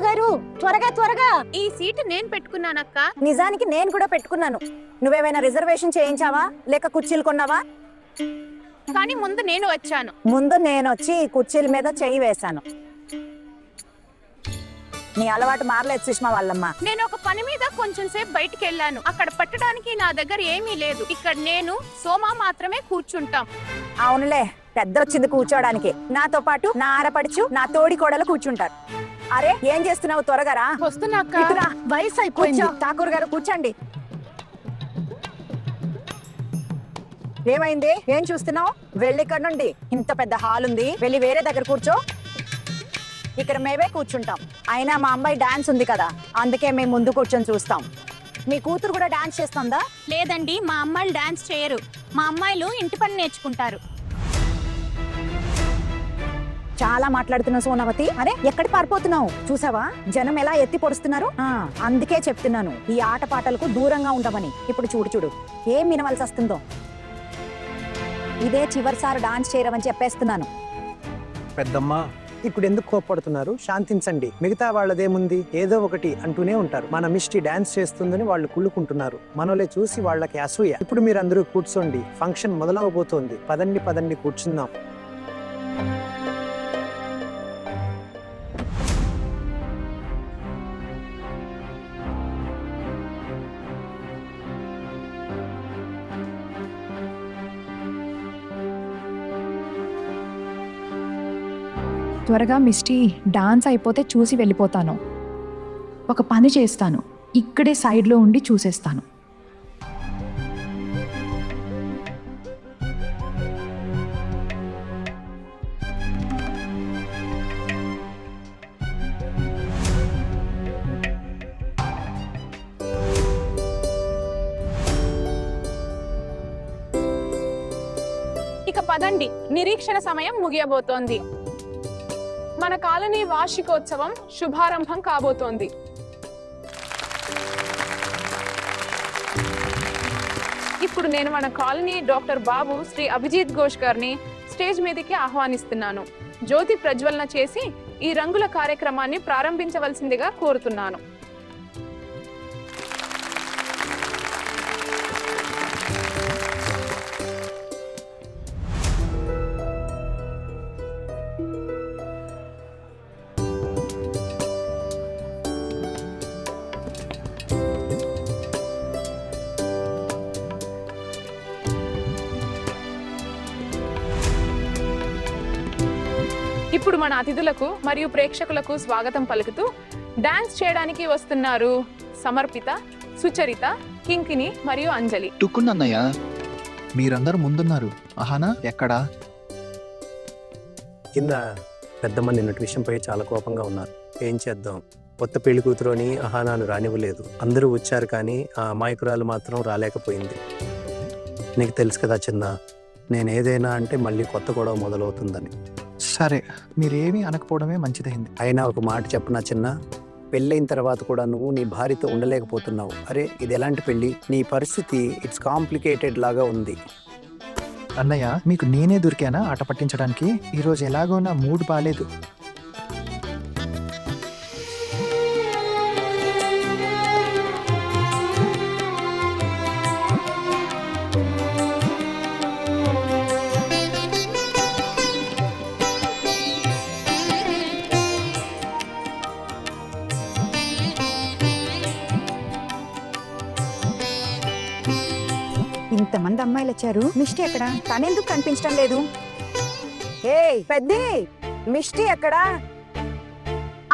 గారు త్వరగా త్వరగా. ఈ సీటు నేను పెట్టుకున్నానక్క. నిజానికి నేను కూడా పెట్టుకున్నాను. నువ్వేమైనా రిజర్వేషన్ చేయించావా లేక కుర్చీలు కొన్నావా? కానీ ముందు నేను వచ్చాను. ముందు నేను వచ్చి ఈ కుర్చీల మీద చెయ్యి వేశాను. నీ అలవాటు మారలేదు సుష్మా వాళ్ళమ్మ. నేను ఒక పని మీద కొంచెం సేపు బయటికి వెళ్ళాను. అక్కడ పట్టడానికి నా దగ్గర ఏమీ లేదు. ఇక్కడ నేను సోమా మాత్రమే కూర్చుంటాం. అవునులే, పెద్ద వచ్చింది కూర్చోడానికి. నాతో పాటు నా ఆరపడుచు నా తోడి కోడలు కూర్చుంటారు. అరే ఏం చేస్తున్నావు? త్వరగా రా. వస్తున్నాక. ఇటురా. వయసు అయిపోయింది. ఠాకూర్ గారు కూర్చోండి. ఏమైంది? ఏం చూస్తున్నావు? వెళ్ళి ఇక్కడ నుండి. ఇంత పెద్ద హాల్ ఉంది, వెళ్ళి వేరే దగ్గర కూర్చో. ఇక్కడ మేమే కూర్చుంటాం. అయినా మా అమ్మాయి డాన్స్ ఉంది కదా, అందుకే మేము ముందు కూర్చొని చూస్తాం. మీ కూతురు కూడా డాన్స్ చేస్తుందా? లేదండి, మా అమ్మాయిలు డాన్స్ చేయరు. మా అమ్మాయిలు ఇంటి పని నేర్చుకుంటారు. చాలా మాట్లాడుతున్నావు సోనావతి. అరే ఎక్కడి పారిపోతున్నావు? చూసావా జనం ఎలా ఎత్తి పొడుస్తున్నారు? అందుకే చెప్తున్నాను ఈ ఆటపాటలకు దూరంగా ఉండమని. ఇప్పుడు చూడు చూడు ఏం వినవలసి వస్తుందో. ఇదే చివరిసారి డాన్స్ చేయరమని చెప్పేస్తున్నాను. పెద్దమ్మ, ఇప్పుడు ఎందుకు కోప్పడుతున్నారు? శాంతించండి. మిగతా వాళ్ళదేముంది, ఏదో ఒకటి అంటూనే ఉంటారు. మన మిస్టి డాన్స్ చేస్తుందని వాళ్ళు కుళ్ళుకుంటున్నారు. మనోలే చూసి వాళ్ళకి అసూయ. ఇప్పుడు మీరు అందరూ కూర్చోండి, ఫంక్షన్ మొదలవబోతోంది. పదండి పదండి కూర్చుందాం. త్వరగా మిస్టీ డాన్స్ అయిపోతే చూసి వెళ్ళిపోతాను. ఒక పని చేస్తాను, ఇక్కడే సైడ్లో ఉండి చూసేస్తాను. ఇక పదండి, నిరీక్షణ సమయం ముగియబోతోంది. మన కాలనీ వార్షికోత్సవం శుభారంభం కాబోతోంది. ఇప్పుడు నేను మన కాలనీ డాక్టర్ బాబు శ్రీ అభిజిత్ ఘోష్ గారిని స్టేజ్ మీదకి ఆహ్వానిస్తున్నాను. జ్యోతి ప్రజ్వలన చేసి ఈ రంగుల కార్యక్రమాన్ని ప్రారంభించవలసిందిగా కోరుతున్నాను. ఇప్పుడు మన అతిథులకు మరియు ప్రేక్షకులకు స్వాగతం పలుకుతూ డాన్స్ చేయడానికి వస్తున్నారు సమర్పిత, సుచరిత, కింకిని మరియు అంజలి. టుక్కున్నయ్య, మీరందరూ ముందున్నారు. అహానా ఎక్కడా? కింద పెద్దమ్మ నిన్నటి విషయంపై చాలా కోపంగా ఉన్నారు. ఏం చేద్దాం, కొత్త పెళ్లి కూతురు అని అహానాను రానివ్వలేదు. అందరూ వచ్చారు కానీ ఆ అమాయకురాలు మాత్రం రాలేకపోయింది. నీకు తెలుసు కదా చిన్న, నేను ఏదైనా అంటే మళ్ళీ కొత్త గొడవ మొదలవుతుందని. సరే, మీరేమీ అనకపోవడమే మంచిదైంది. అయినా ఒక మాట చెప్పనా చిన్న, పెళ్ళైన తర్వాత కూడా నువ్వు నీ భార్యతో ఉండలేకపోతున్నావు. అరే ఇది ఎలాంటి పెళ్ళి? నీ పరిస్థితి ఇట్స్ కాంప్లికేటెడ్ లాగా ఉంది. అన్నయ్య, మీకు నేనే దొరికానా ఆట పట్టించడానికి? ఈరోజు ఎలాగో నా మూడ్ బాలేదు. ఇంతమంది అమ్మాయిలు వచ్చారు, మిస్టీ ఎక్కడ? తనెందుకు కనిపించడం లేదు? ఏయ్ పెద్ది, మిస్టీ ఎక్కడా?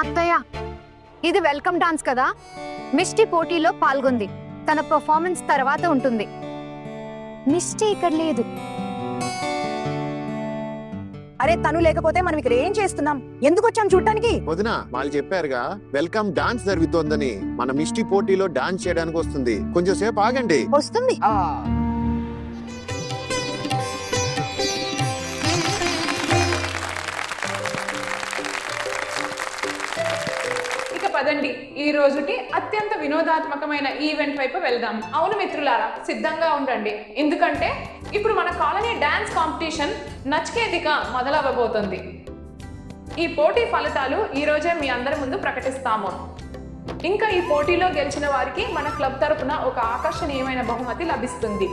అత్తయ్య, ఇది వెల్కమ్ డాన్స్ కదా. మిస్టీ పోటీలో పాల్గొంది. తన పర్ఫార్మెన్స్ తర్వాత ఉంటుంది. మిస్టీ ఇక్కడ లేదు. అరే తను లేకపోతే మనం ఇక్కడ ఏం చేస్తున్నాం? ఎందుకు వచ్చాం చూడటానికి? వదిన వాళ్ళు చెప్పారుగా వెల్కమ్ డాన్స్ జరుగుతోందని. మన మిస్టీ పోటీలో డాన్స్ చేయడానికి వస్తుంది. కొంచెం సేపు ఆగండి. వస్తుంది. పదండి, ఈ రోజుటి అత్యంత వినోదాత్మకమైన ఈవెంట్ వైపు వెళ్దాం. అవును మిత్రులారా, సిద్ధంగా ఉండండి. ఎందుకంటే ఇప్పుడు మన కాలనీ డాన్స్ కాంపిటీషన్ నచికేతిక మొదలవ్వబోతుంది. ఈ పోటీ ఫలితాలు ఈ రోజే మీ అందరి ముందు ప్రకటిస్తాము. ఇంకా ఈ పోటీలో గెలిచిన వారికి మన క్లబ్ తరపున ఒక ఆకర్షణీయమైన బహుమతి లభిస్తుంది.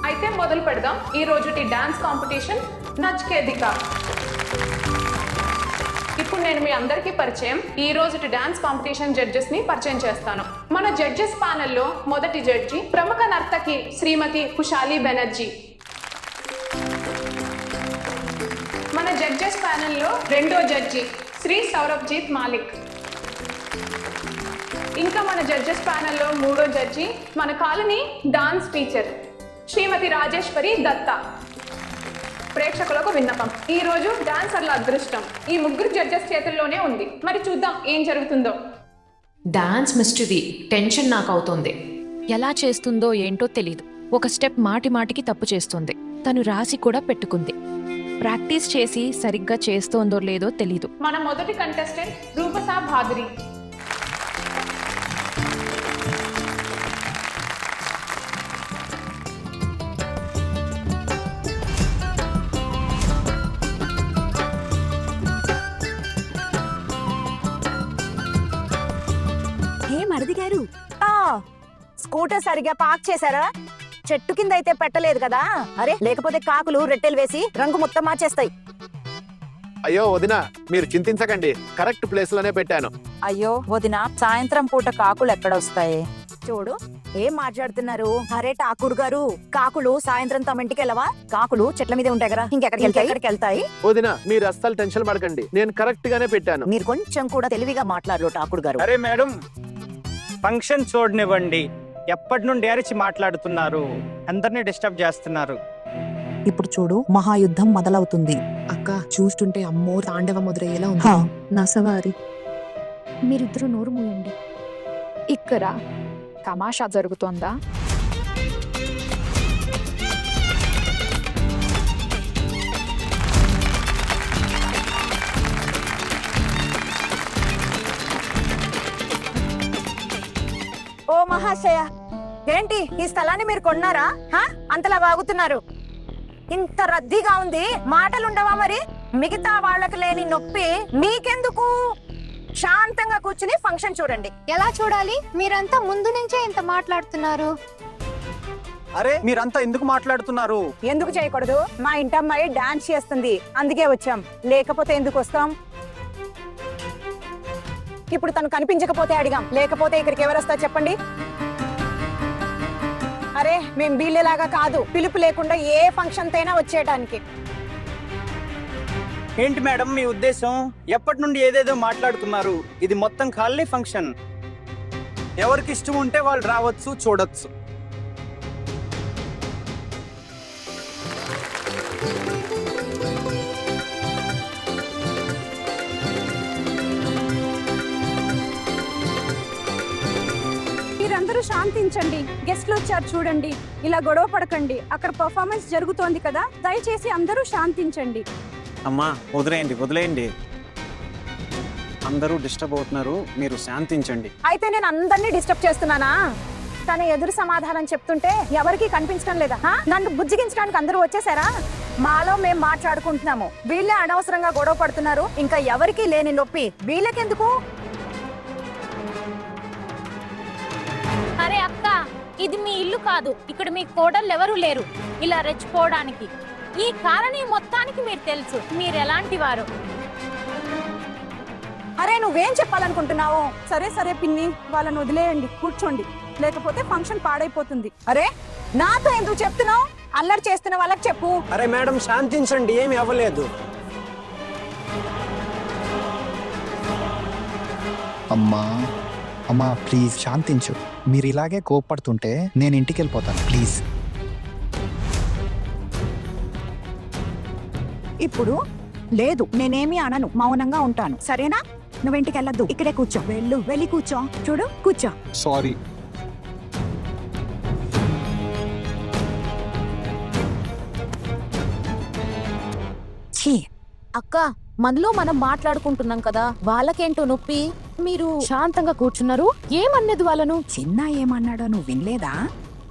అయితే మొదలు పెడదాం ఈ రోజుటి డాన్స్ కాంపిటీషన్ నచ్కేదిక. ఇప్పుడు నేను మీ అందరికీ పరిచయం ఈ రోజుటి డాన్స్ కాంపిటీషన్ జడ్జెస్ ని పరిచయం చేస్తాను. మన జడ్జెస్ ప్యానెల్లో మొదటి జడ్జి ప్రముఖ నర్తకి శ్రీమతి కుశాలి బెనర్జీ. మన జడ్జెస్ ప్యానెల్లో రెండో జడ్జి శ్రీ సౌరభ్జీత్ మాలిక్. ఇంకా మన జడ్జెస్ ప్యానెల్లో మూడో జడ్జి మన కాలనీ డాన్స్ టీచర్ శ్రీమతి రాజేశ్వరి దత్తా. ప్రేక్షకులకు విన్నపం, ఈ రోజు డాన్సర్ల అదృష్టం ఈ ముగ్గురు జడ్జెస్ చేతుల్లోనే ఉంది. మరి చూద్దాం ఏం జరుగుతుందో. డాన్స్ మిస్టరీ టెన్షన్ నాకు అవుతోంది. ఎలా చేస్తుందో ఏంటో తెలీదు. ఒక స్టెప్ మాటి మాటికి తప్పు చేస్తుంది. తను రాసి కూడా పెట్టుకుంది. ప్రాక్టీస్ చేసి సరిగ్గా చేస్తోందో లేదో తెలీదు. మన మొదటి కంటెస్టెంట్ రూపసా భాద్రి. అడిగారు స్కూటర్ సరిగా పార్క్ చేశారా? చెట్టు కింద అయితే పెట్టలేదు కదా? అరే లేకపోతే కాకులు రెట్టెలు వేసి రంగు మొత్తం మార్చేస్తాయి. అయ్యో వదిన, మీరు చింతించకండి, కరెక్ట్ ప్లేస్ లోనే పెట్టాను. అయ్యో వదిన, సాయంత్రం పూట కాకులు ఎక్కడొస్తాయి? చూడు ఏం మాట్లాడుతున్నారు? అరే ఠాకూర్ గారు, కాకులు సాయంత్రం తమ ఇంటికి వెళ్ళవా? కాకులు చెట్ల మీద ఉంటాయి కదా, ఇంకెక్కడికి వెళ్తాయి? వదిన మీరు అస్సలు టెన్షన్ పడకండి, నేను కరెక్ట్ గానే పెట్టాను. మీరు కొంచెం కూడా తెలివిగా మాట్లాడరు ఠాకూర్ గారు. అరే మేడం, ఫంక్షన్ చూడనివ్వండి. ఎప్పటి నుండి అరిచి మాట్లాడుతున్నారు, అందరినీ డిస్టర్బ్ చేస్తున్నారు. ఇప్పుడు చూడు మహాయుద్ధం మొదలవుతుంది. అక్క చూస్తుంటే అమ్మో తాండవ మొదలయ్యేలా ఉంది. నసవారి మీరిద్దరు నోరు మూయండి. ఇక్కడ తమాషా జరుగుతోందా? ఓ మహాశయ, ఏంటి ఈ స్థలాన్ని మీరు కొన్నారా? అంతలా వాగుతున్నారు. ఇంత రద్దీగా ఉంది, మాటలుండవా మరి? మిగతా వాళ్ళకి లేని నొప్పి మీకెందుకు? శాంతంగా కూర్చుని ఫంక్షన్ చూడండి. ఎలా చూడాలి? మీరంతా ముందు నుంచే ఇంత మాట్లాడుతున్నారు. అరే మీరంతా ఎందుకు మాట్లాడుతున్నారు? ఎందుకు చేయకూడదు? మా ఇంటమ్మాయి డాన్స్ చేస్తుంది, అందుకే వచ్చాం. లేకపోతే ఎందుకు వస్తాం? ఇప్పుడు తను కనిపించకపోతే అడిగాం, లేకపోతే ఇక్కడికి ఎవరు వస్తారు చెప్పండి? అరే మేం వీళ్ళలాగా కాదు, పిలుపు లేకుండా ఏ ఫంక్షన్ అయినా వచ్చేయడానికి. ఏంటి మేడం మీ ఉద్దేశం? ఎప్పటి నుండి ఏదేదో మాట్లాడుతున్నారు. ఇది మొత్తం ఖాళీ ఫంక్షన్. ఎవరికి ఇష్టం ఉంటే వాళ్ళు రావచ్చు, చూడొచ్చు. మీరందరూ శాంతించండి. గెస్ట్లు వచ్చారు చూడండి. ఇలా గొడవ పడకండి. అక్కడ పర్ఫార్మెన్స్ జరుగుతోంది కదా, దయచేసి అందరూ శాంతించండి. అమ్మా వదిలేయండి. అందరూ డిస్టర్బ్ అవుతున్నారు, మీరు శాంతించండి. అయితే నేను అందరినీ డిస్టర్బ్ చేస్తున్నానా? తన ఎదురు సమాధానం చెప్తుంటే ఎవరికి కనిపించడం లేదా? నన్ను బుజ్జిగించడానికి అందరూ వచ్చేసారా? మాలో మేము మాట్లాడుకుంటున్నాము, వీళ్ళే అనవసరంగా గొడవ పడుతున్నారు. ఇంకా ఎవరికి లేని నొప్పి వీళ్ళకెందుకు? అరే అక్క, ఇది మీ ఇల్లు కాదు. ఇక్కడ మీ కోడళ్ళు ఎవరూ లేరు ఇలా రెచ్చిపోవడానికి. ఈ కారణి మొత్తానికి మీరు తెలుసు, మీరు ఎలాంటి వారు. అరే నువ్వేం చెప్పాలనుకుంటున్నావు? సరే సరే పిన్ని, వాళ్ళని వదిలేయండి, కూర్చోండి, లేకపోతే ఫంక్షన్ పాడైపోతుంది. అరే నాతో ఎందుకు చెప్తున్నావు? అల్లరి చేస్తున్న వాళ్ళకి చెప్పు. అరే మేడం శాంతించండి, ఏమి అవ్వలేదు. అమ్మా ప్లీజ్ శాంతించు. మీరు ఇలాగే కోప్పడుతుంటే నేను ఇంటికి వెళ్ళిపోతాను, ప్లీజ్. ఇప్పుడు లేదు, నేనేమి అనను, మౌనంగా ఉంటాను, సరేనా? నువ్వింటికి వెళ్ళొద్దు, ఇక్కడే కూర్చో. వెళ్ళి కూర్చో. చూడు కూర్చో. సారీ. అక్క, మనలో మనం మాట్లాడుకుంటున్నాం కదా, వాళ్ళకేంటో నొప్పి. మీరు శాంతంగా కూర్చున్నారు, ఏమన్నది వాళ్ళను? చిన్న ఏమన్నాడో నువ్వు వినలేదా?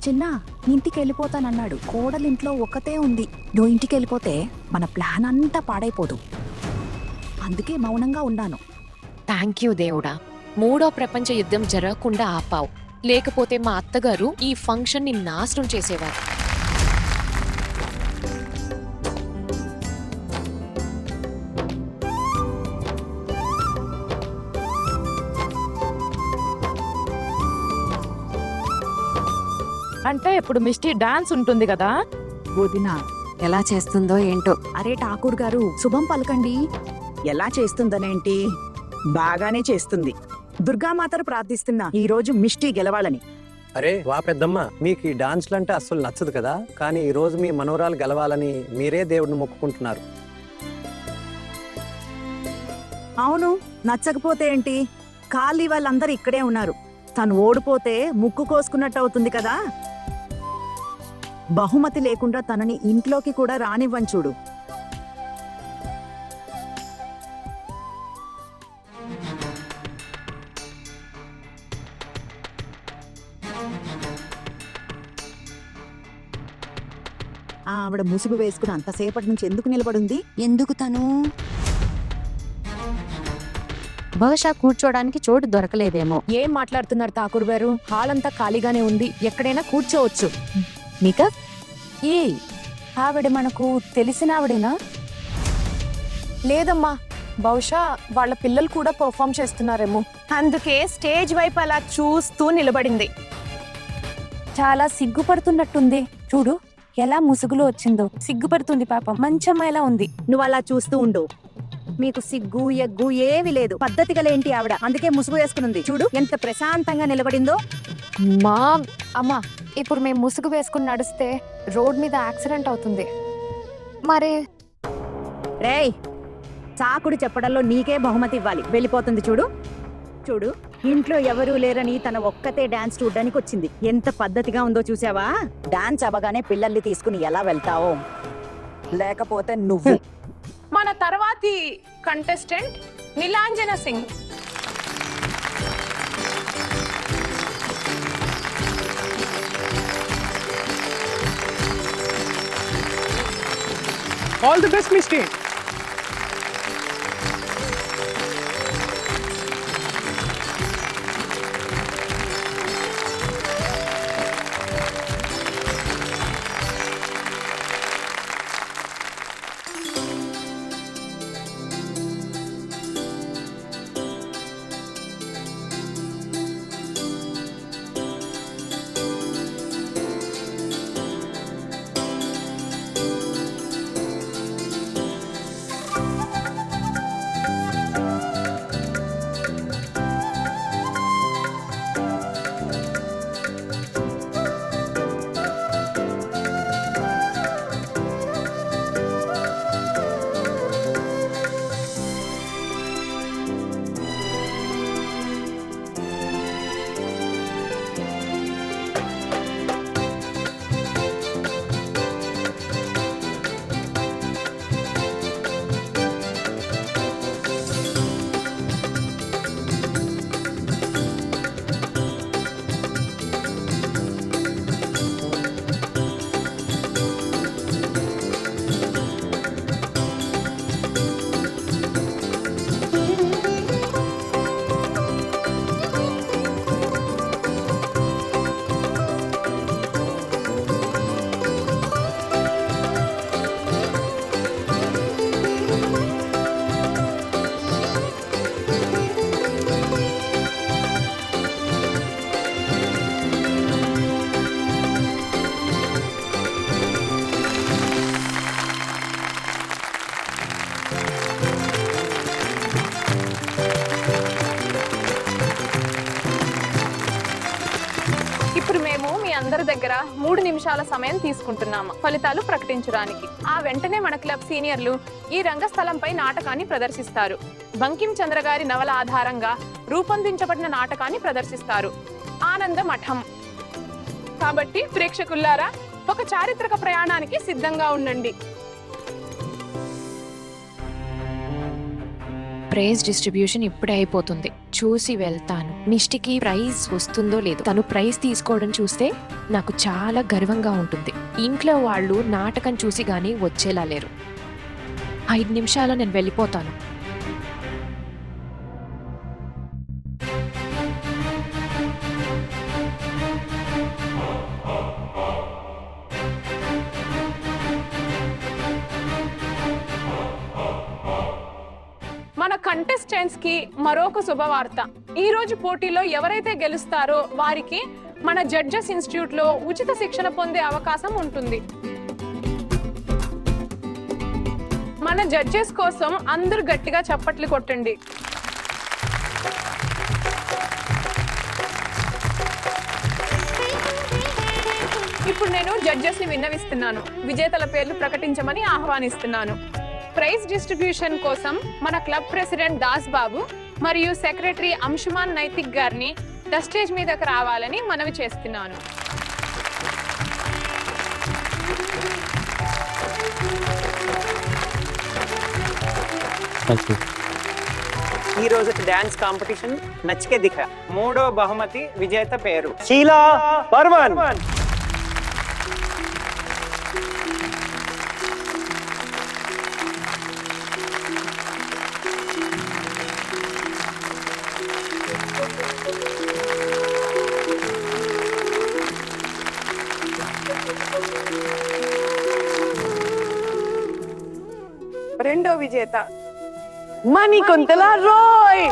చిన్న ఇంటికి వెళ్ళిపోతానన్నాడు. కోడలింట్లో ఒకతే ఉంది. నువ్వు ఇంటికి వెళ్ళిపోతే మన ప్లాన్ అంతా పాడైపోదు. అందుకే మౌనంగా ఉన్నాను. థ్యాంక్ యూ దేవుడా, 3వ ప్రపంచ యుద్ధం జరగకుండా ఆపావు. లేకపోతే మా అత్తగారు ఈ ఫంక్షన్ ని నాశనం చేసేవారు. అంటే ఇప్పుడు మిస్టీ డాన్స్ ఉంటుంది కదా. వదినా ఎలా చేస్తుందో ఏంటో. అరే ఠాకూర్ గారు, శుభం పలకండి. ఎలా చేస్తుందనేంటి, బాగానే చేస్తుంది. దుర్గామాతను ప్రార్థిస్తున్నా ఈ రోజు మిష్టి గెలవాలని. అరే వా పెద్దమ్మ, మీకు ఈ డాన్స్లు అంటే అస్సలు నచ్చదు కదా, కానీ ఈ రోజు మీ మనవరాలు గెలవాలని మీరే దేవుడిని మొక్కుకుంటున్నారు. అవును, నచ్చకపోతే ఏంటి, ఖాళీ వాళ్ళందరూ ఇక్కడే ఉన్నారు. తను ఓడిపోతే ముక్కు కోసుకున్నట్టు అవుతుంది కదా. బహుమతి లేకుండా తనని ఇంట్లోకి కూడా రానివ్వను చూడు. ఆవిడ ముసుగు వేసుకుని అంతసేపటి నుంచి ఎందుకు నిలబడింది? ఎందుకు తను? బహుశా కూర్చోడానికి చోటు దొరకలేదేమో. ఏం మాట్లాడుతున్నారు ఠాకూర్ గారు? హాల్ అంతా ఖాళీగానే ఉంది, ఎక్కడైనా కూర్చోవచ్చు. మీకా ఏ ఆవిడ మనకు తెలిసిన ఆవిడేనా? లేదమ్మా, బహుశా వాళ్ళ పిల్లలు కూడా పర్ఫామ్ చేస్తున్నారేమో, అందుకే స్టేజ్ వైపు అలా చూస్తూ నిలబడింది. చాలా సిగ్గుపడుతున్నట్టుంది. చూడు ఎలా ముసుగులో వచ్చిందో. సిగ్గుపడుతుంది పాపం, మంచి అమ్మాయిలా ఉంది. నువ్వు అలా చూస్తూ ఉండు. మీకు సిగ్గు ఎగ్గు ఏవి లేదు. పద్ధతి గలేంటి ఆవిడ, అందుకే ముసుగు వేసుకునుంది. చూడు ఎంత ప్రశాంతంగా నిలబడిందో. మా అమ్మా, ఇప్పుడు మేము ముసుగు వేసుకుని నడిస్తే రోడ్ మీద యాక్సిడెంట్ అవుతుంది. మరి రేయ్, చాకుడు చెప్పడంలో నీకే బహుమతి ఇవ్వాలి. వెళ్ళిపోతుంది చూడు. చూడు ఇంట్లో ఎవరూ లేరని తన ఒక్కతే డాన్స్ చూడ్డానికి వచ్చింది. ఎంత పద్ధతిగా ఉందో చూసావా? డాన్స్ అవ్వగానే పిల్లల్ని తీసుకుని ఎలా వెళ్తావో. లేకపోతే నువ్వు. మన తర్వాతి contestant Nilanjana Singh. All the best Misty. అందరి దగ్గర 3 నిమిషాల సమయం తీసుకుంటున్నాము ఫలితాలు ప్రకటించడానికి. ఆ వెంటనే మన క్లబ్ సీనియర్లు ఈ రంగస్థలంపై నాటకాన్ని ప్రదర్శిస్తారు. బంకిం చంద్ర గారి నవల ఆధారంగా రూపొందించబడిన నాటకాన్ని ప్రదర్శిస్తారు, ఆనంద మఠం. కాబట్టి ప్రేక్షకులారా, ఒక చారిత్రక ప్రయాణానికి సిద్ధంగా ఉండండి. ప్రైజ్ డిస్ట్రిబ్యూషన్ ఇప్పుడే అయిపోతుంది, చూసి వెళ్తాను. మిష్టికి ప్రైజ్ వస్తుందో లేదో. తను ప్రైజ్ తీసుకోవడం చూస్తే నాకు చాలా గర్వంగా ఉంటుంది. ఇంట్లో వాళ్ళు నాటకం చూసి గానీ వచ్చేలా లేరు. 5 నిమిషాల్లో నేను వెళ్ళిపోతాను. కంటెస్టెంట్స్ కి మరొక శుభవార్త. ఈ రోజు పోటీలో ఎవరైతే గెలుస్తారో వారికి మన జడ్జెస్ ఇన్స్టిట్యూట్ లో ఉచిత శిక్షణ పొందే అవకాశం ఉంటుంది. మన జడ్జెస్ కోసం అందరూ గట్టిగా చప్పట్లు కొట్టండి. ఇప్పుడు నేను జడ్జెస్ ని విన్నవిస్తున్నాను. విజేతల పేర్లు ప్రకటించమని ఆహ్వానిస్తున్నాను. ప్రైజ్ డిస్ట్రిబ్యూషన్ కోసం మన క్లబ్ ప్రెసిడెంట్ దాస్ బాబు మరియు సెక్రటరీ అంశుమాన్ నైతిక్ గారిని స్టేజ్ మీదకి రావాలని మనవి చేస్తున్నాను. ఈ రోజు డాన్స్ కాంపిటీషన్ నచ్చికే దిఖ. 3వ బహుమతి విజేత పేరు షీలా బర్మన్. రెండో విజేత మణికుంతల రాయ్.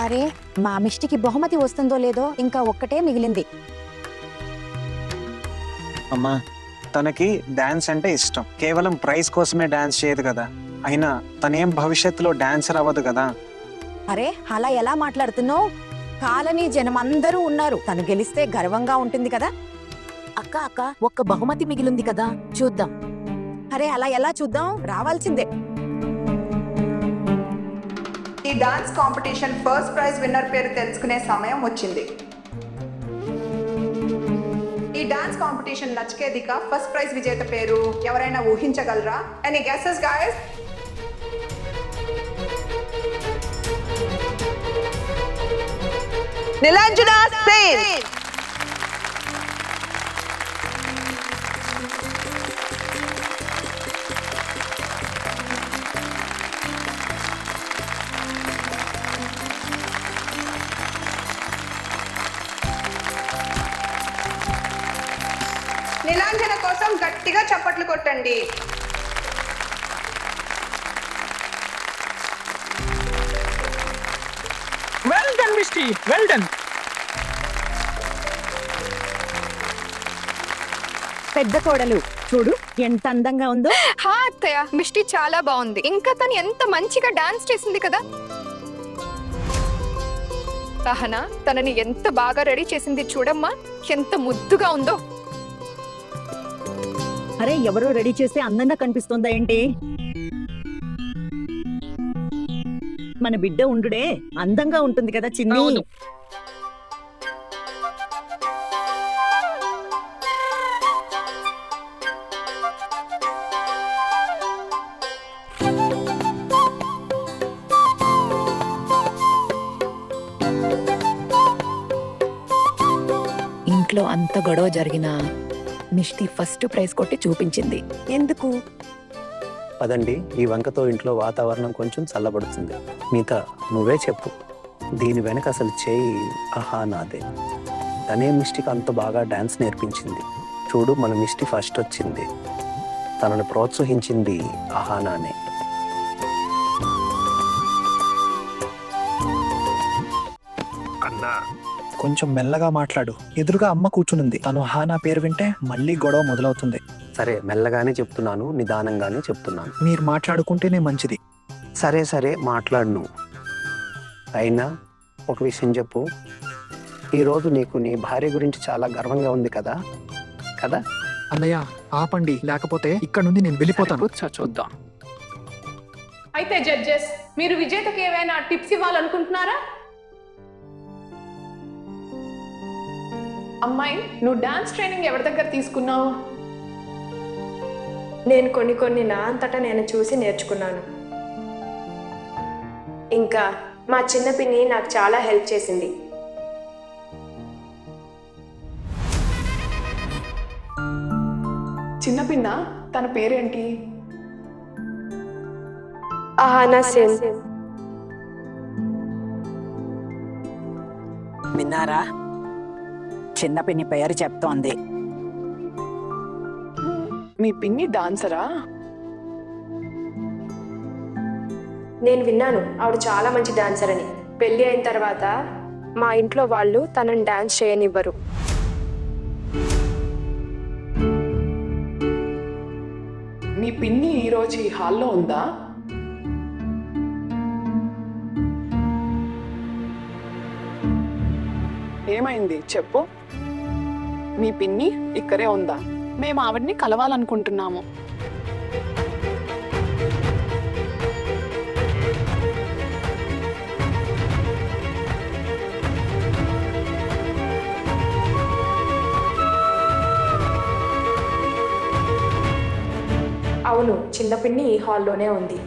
అరే మా మిష్టికి బహుమతి వస్తుందో లేదో ఇంకా ఒక్కటే మిగిలింది. అమ్మా, తనకి డాన్స్ అంటే ఇష్టం. కేవలం ప్రైజ్ కోసమే డాన్స్ చేయదు కదా. అయినా తనేం భవిష్యత్తులో డాన్సర్ అవ్వదు కదా. అరే అలా ఎలా మాట్లాడుతున్నావు? కాలనీ జనం అందరూ ఉన్నారు. తను గెలిస్తే గర్వంగా ఉంటుంది కదా. అక్క అక్క ఒక్క బహుమతి మిగిలింది కదా, చూద్దాం. అరే అలా ఎలా చూద్దాం? రావాల్సిందే. ఈ dance competition first prize winner పేరు తెలుసుకునే సమయం వచ్చింది. ఈ డాన్స్ కాంపిటీషన్ నచికేదిక ఫస్ట్ ప్రైజ్ విజేత పేరు ఎవరైనా ఊహించగలరా? Any guesses guys? Nilanjana Sen. Nilanjana కోసం గట్టిగా చప్పట్లు కొట్టండి. Well done Misty, well done. పెద్ద కోడలు చూడు ఎంత అందంగా ఉందో. హా అత్తయ్య, మిష్టి చాలా బాగుంది. ఇంకా తను ఎంత మంచిగా డాన్స్ చేసింది కదా. సహనా తనని ఎంత బాగా రెడీ చేసింది చూడమ్మా, ఎంత ముద్దుగా ఉందో. అరే ఎవరో రెడీ చేస్తే అందంగా కనిపిస్తుందా ఏంటి? మన బిడ్డ ఉండుడే అందంగా ఉంటుంది కదా చిన్ని. ఇంట్లో అంత గొడవ జరిగినా మిష్టి ఫస్ట్ ప్రైజ్ కొట్టి చూపించింది. ఎందుకు? పదండి, ఈ వంకతో ఇంట్లో వాతావరణం కొంచెం చల్లబడుతుంది. మిగతా నువ్వే చెప్పు. దీని వెనక అసలు చేయి ఆహా నాదే. తనే మిస్టికి అంత బాగా డాన్స్ నేర్పించింది. చూడు మన మిస్టి ఫస్ట్ వచ్చింది. తనను ప్రోత్సహించింది ఆహానానే. అన్నా కొంచెం మెల్లగా మాట్లాడు. ఎదురుగా అమ్మ కూర్చునుంది. తను హానా పేరు వింటే మళ్ళీ గొడవ మొదలవుతుంది. సరే మెల్లగానే చెప్తున్నాను, నిదానంగానే చెప్తున్నాను. మీరు మాట్లాడుకుంటేనే మంచిది. సరే సరే మాట్లాడు నువ్వు. అయినా ఒక విషయం చెప్పు. ఈరోజు నీకు నీ భార్య గురించి చాలా గర్వంగా ఉంది కదా కదా? అన్నయ్య ఆపండి, లేకపోతే ఇక్కడ నుండి నేను వెళ్ళిపోతాను. చూద్దాం. అయితే జడ్జెస్, మీరు విజేతకి ఏవైనా టిప్స్ ఇవ్వాలనుకుంటున్నారా? అమ్మాయి, నువ్వు డాన్స్ ట్రైనింగ్ ఎవరి దగ్గర తీసుకున్నావు? నేను కొన్ని నా అంతటా నేను చూసి నేర్చుకున్నాను. ఇంకా మా చిన్న పిన్ని నాకు చాలా హెల్ప్ చేసింది. చిన్న పిన్న, తన పేరేంటి? ఆహానా సేన్. విన్నారా? చిన్న పిన్ని పేరు చెప్తోంది. మీ పిన్ని డాన్సరా? నేను విన్నాను ఆవిడ చాలా మంచి డాన్సర్ అని. పెళ్లి అయిన తర్వాత మా ఇంట్లో వాళ్ళు తనని డాన్స్ చేయనివ్వరు. మీ పిన్ని ఈరోజు ఈ హాల్లో ఉందా? ఏమైంది చెప్పు. మీ పిన్ని ఇక్కడే ఉందా? మేము ఆవిడ్ని కలవాలనుకుంటున్నాము. అవును, చిన్న పిన్ని ఈ హాల్లోనే ఉంది.